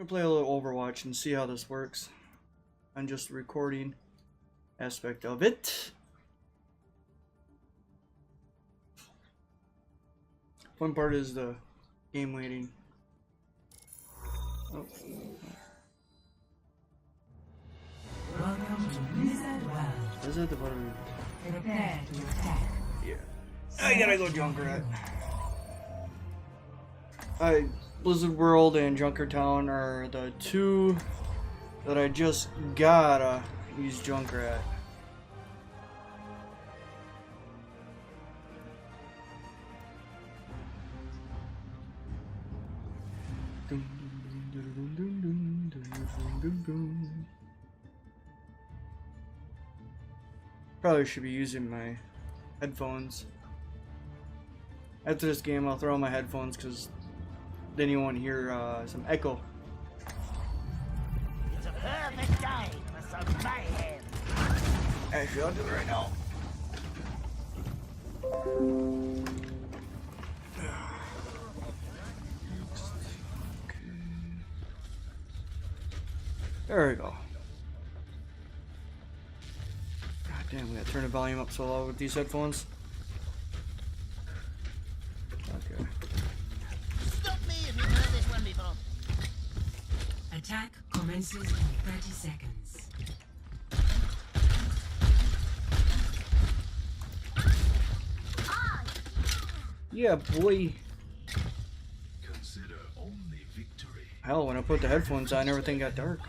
gonna play a little Overwatch and see how this works. I'm just the recording aspect of it. One part is the game waiting. Oh. Welcome to Blizzard World. Is that the button? Prepare to attack. Yeah. I gotta go Junkrat. Blizzard World and Junkrat Town are the two that I just gotta use Junkrat. Probably should be using my headphones. After this game, I'll throw on my headphones because then you won't hear some echo. It's a perfect day for some mayhem. Actually, I'll do it right now. There we go. God damn, we gotta turn the volume up so loud with these headphones. Okay. Stop me if you've heard this one before. Attack commences in 30 seconds. Yeah, boy. Consider only victory. Hell, when I put the headphones on, everything got dark.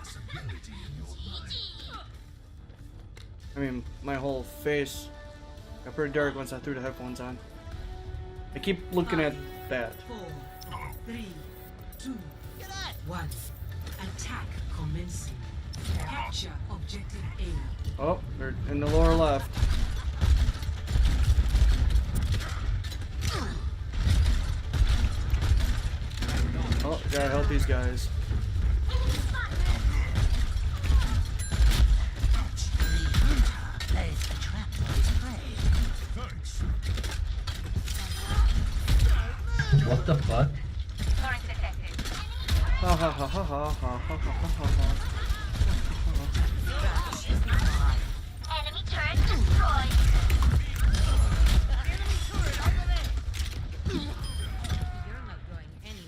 I mean, my whole face got pretty dark once I threw the headphones on. I keep looking at that. 4, 3, 2, 1. Attack commencing. Capture objective A. Oh, they're in the lower left. Oh, gotta help these guys. There's a trap for his prey. What the fuck? Ha ha ha ha ha ha ha ha ha. Enemy turret destroyed.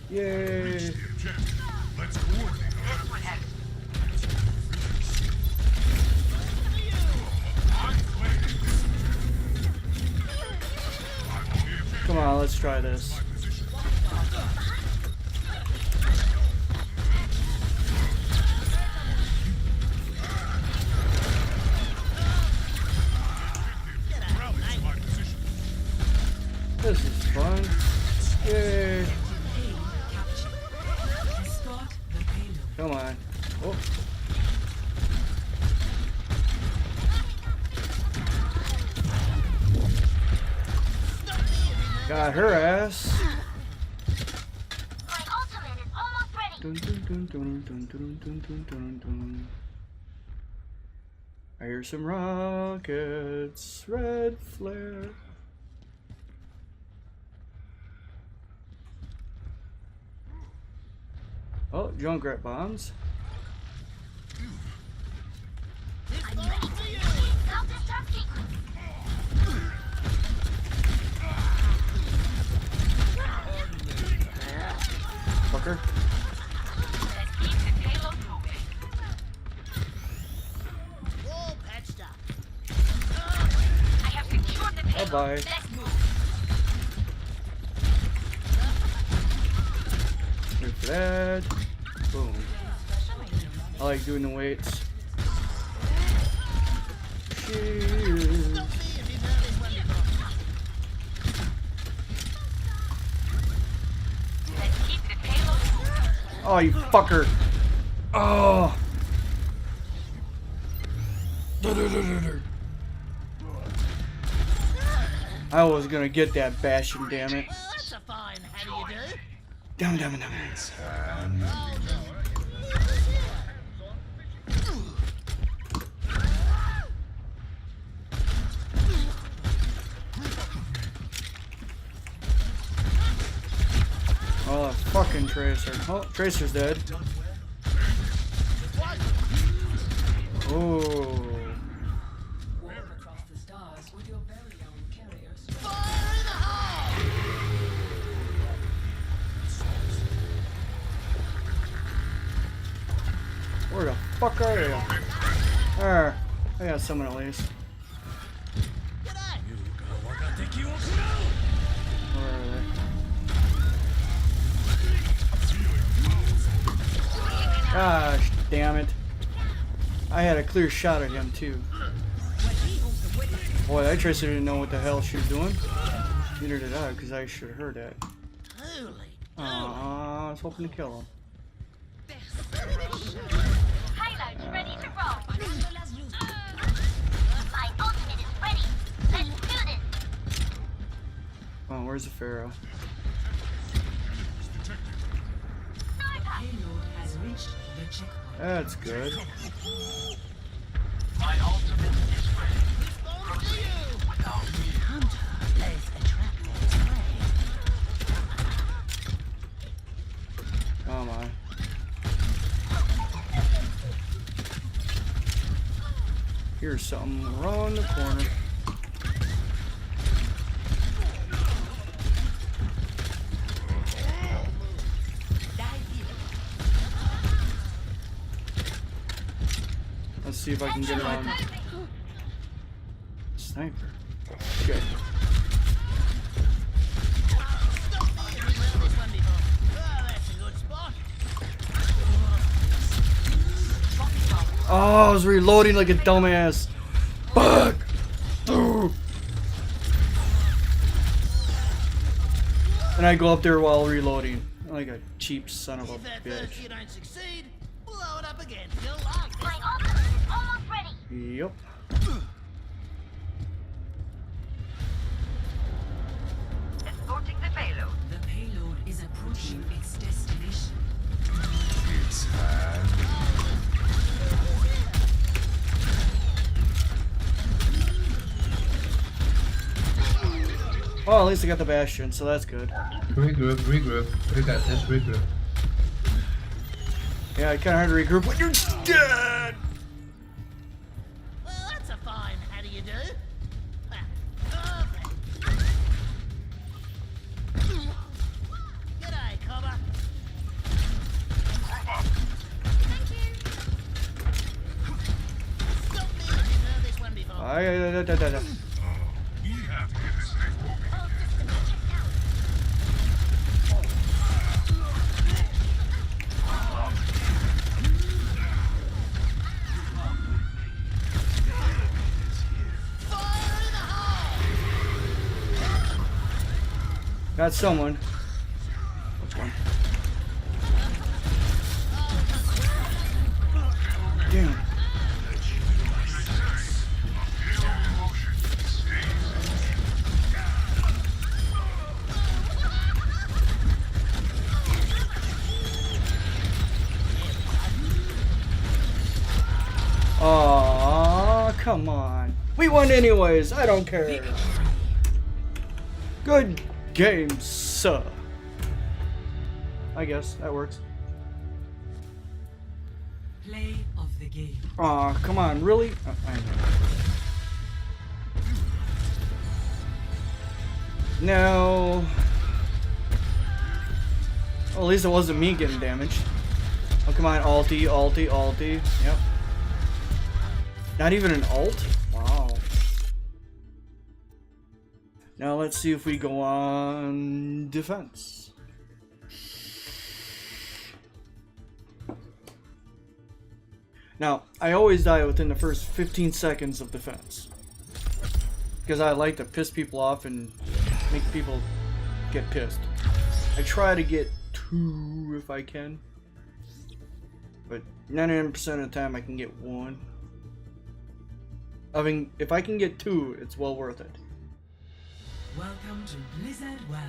Yay! Let's coordinate. Come on, let's try this. This is fun. Yay! Capture. Escort the payload. Come on. Oh. Got her ass. My ultimate is almost ready. Dun, dun, dun, dun, dun, dun, dun, dun, dun, dun. I hear some rockets. Red flare. Oh, Junkrat bombs. I'm ready for you. Self-destruct sequence. Fucker. Let's keep the payload moving. All patched up. I have secured the payload. Bye-bye. Let's move. Wait for that. Boom. I like doing the weights. Cheers. Stop me if you've heard this one before. Let's keep the payload moving. Oh, you fucker. Oh. I was gonna get that bashing, damn it. Well, that's a fine how do you do. Damn it, damn it, damn it. Oh, fucking Tracer. Oh, Tracer's dead. Oh. Walk across the stars with your very own carriers. Fire in the hole! Where the fuck are you? There. I got someone at least. G'day! Where are they? Gosh, damn it. I had a clear shot at him too. Boy, I Tracer didn't know what the hell she was doing. Neither did I, because I should have heard that. Holy. I was hoping to kill him. Payload's ready to roll. My ultimate is ready. Let's do this. Oh, where's the Pharaoh? Payload has reached the checkpoint. That's good. My ultimate is ready. Respond to you! Without me. Hunter lays a trap for his prey. Come on. Here's something around the corner. Let's see if I can get around. Sniper. Good. Stop me if you've heard this one before. Oh, that's a good spot. Oh, I was reloading like a dumbass. Fuck! Ugh. And I go up there while reloading. Like a cheap son of a If that first bitch. you don't succeed, blow it up again. You'll like My this. ultimate is almost ready. Yep. Escorting the payload. The payload is approaching its destination. It's time. Well, at least I got the Bastion, so that's good. Regroup, regroup. We got this, regroup. Yeah, I kinda hard to regroup when you're dead! Well, that's a fine how do you do? Ah, perfect. G'day, cobber. Stop me if you've heard this one before. I We have to get this next moving. Fire in the hole! got someone. Which one? Damn. Aw, come on. We won anyways, I don't care. Good game, sir. I guess that works. Play of the game. Aw, come on, really? I know. No. Well, at least it wasn't me getting damaged. Oh, come on, ulti, ulti, ulti. Yep. Not even an ult? Wow. Now let's see if we go on defense. Now, I always die within the first 15 seconds of defense. Because I like to piss people off and make people get pissed. I try to get 2 if I can. But 99% of the time I can get 1. I mean, if I can get 2, it's well worth it. Welcome to Blizzard World.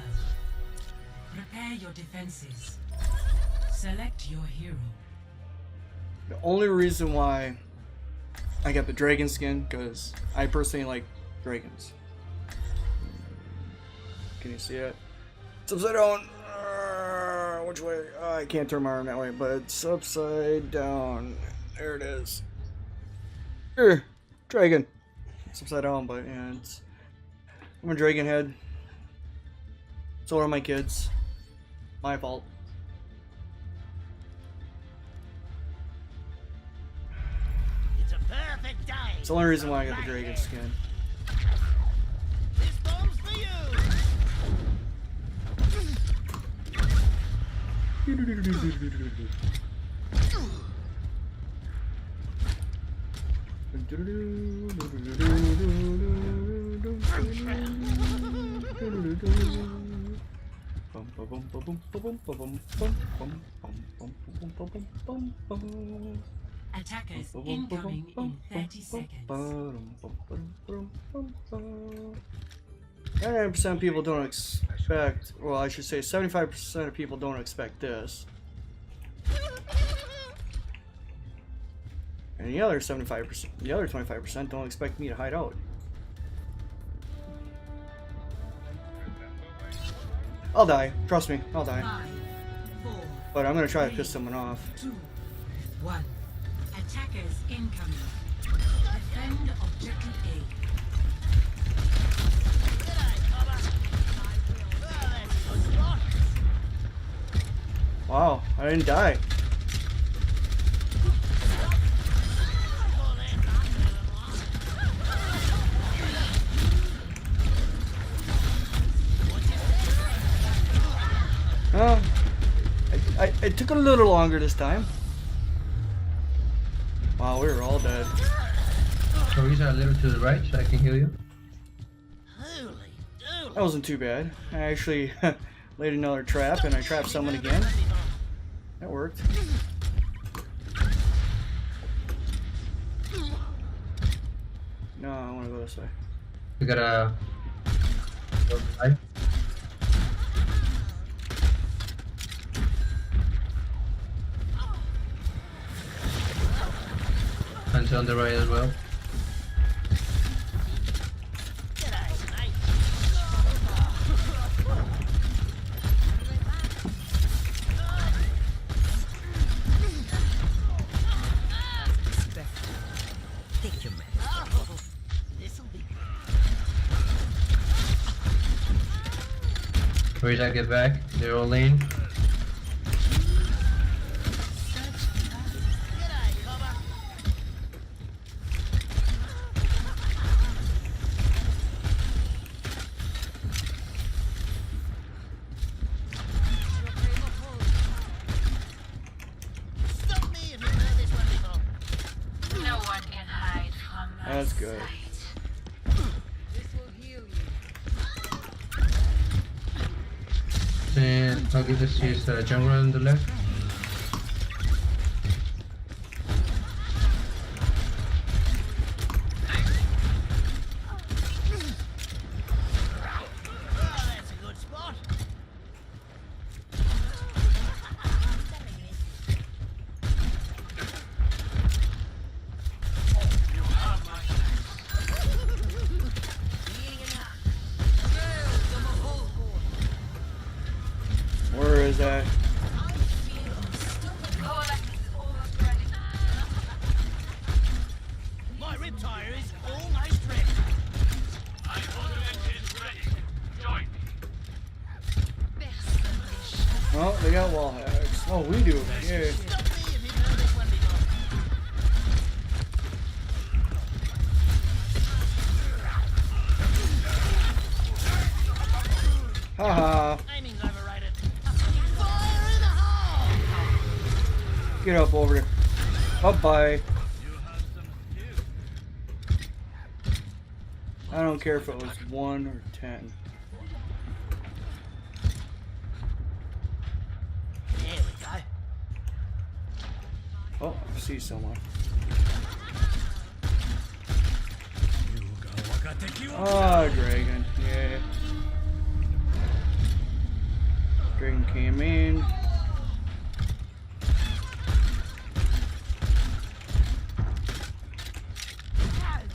Prepare your defenses. Select your hero. The only reason why I got the dragon skin, because I personally like dragons. Can you see it? It's upside down. Which way? I can't turn my arm that way, but it's upside down. There it is. Dragon. It's upside down, but yeah, it's. I'm a dragon head. So are my kids. My fault. It's a perfect day. It's the only reason why I got the dragon skin. This bomb's for you. Attackers incoming in 30 seconds. 99% of people don't expect, well, I should say 75% of people don't expect this. And the other 75%, the other 25% don't expect me to hide out. I'll die. Trust me, I'll die. 5, 4, But I'm gonna try to piss someone off. 2, 1. Attackers incoming. Defend objective A. Wow, I didn't die. Oh, it took a little longer this time. Wow, we were all dead. So he's a little to the right so I can heal you. Holy dooly. That wasn't too bad. I actually laid another trap and I trapped someone again. That worked. No, I want to go this way. We got a. Right. Hunter on the right as well. G'day, mate. Take your man. Oh, this'll be Where's I get back? They're all in. G'day, cobber. Stop me if you've heard this one before. No one can hide from my That's good. And I'll give this to his Junkrat on the left. Oh, that's a good spot. Where is that? My rib tire is almost ready. Oh, they got wall hacks. Oh, we do. Yeah. Stop me if you've heard this one before. Haha. Aiming's overrated. Fire in the hole! Get up over there. Bye-bye. I don't care if it was 1 or 10. There we go. Oh, I see someone. Oh, dragon. Yeah. Dragon came in.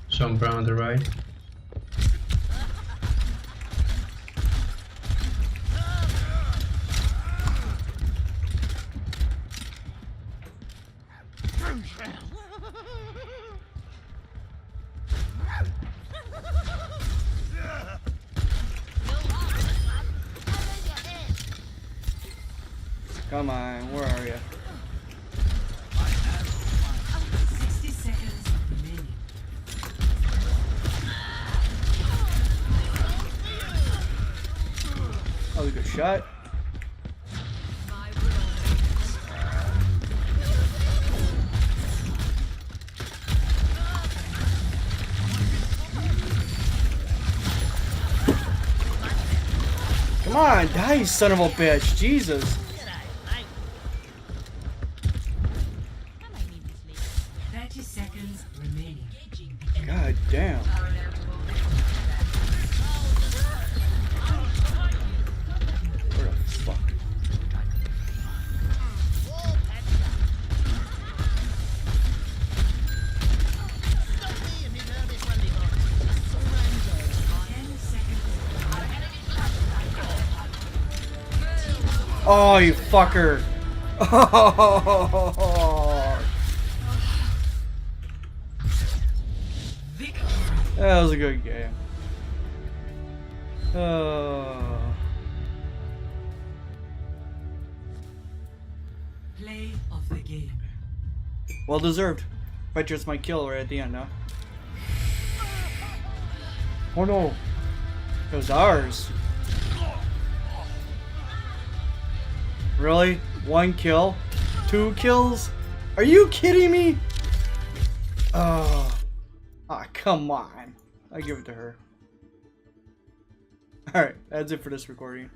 Sombra on the right. Come on, where are you? 60 seconds remaining. That was a good shot. Come on, die, you son of a bitch. Jesus. G'day, mate. 30 seconds remaining. God damn. Where the fuck? Wall patched up. Stop me if you've heard this one before. Surrender. 10 seconds. Oh, you fucker. Oh. That was a good game. Play of the game. Well deserved. Bet you it's my kill right at the end, huh? Oh no. It was ours. Really? 1 kill? 2 kills? Are you kidding me? Oh. Ah, come on. I give it to her. Alright, that's it for this recording.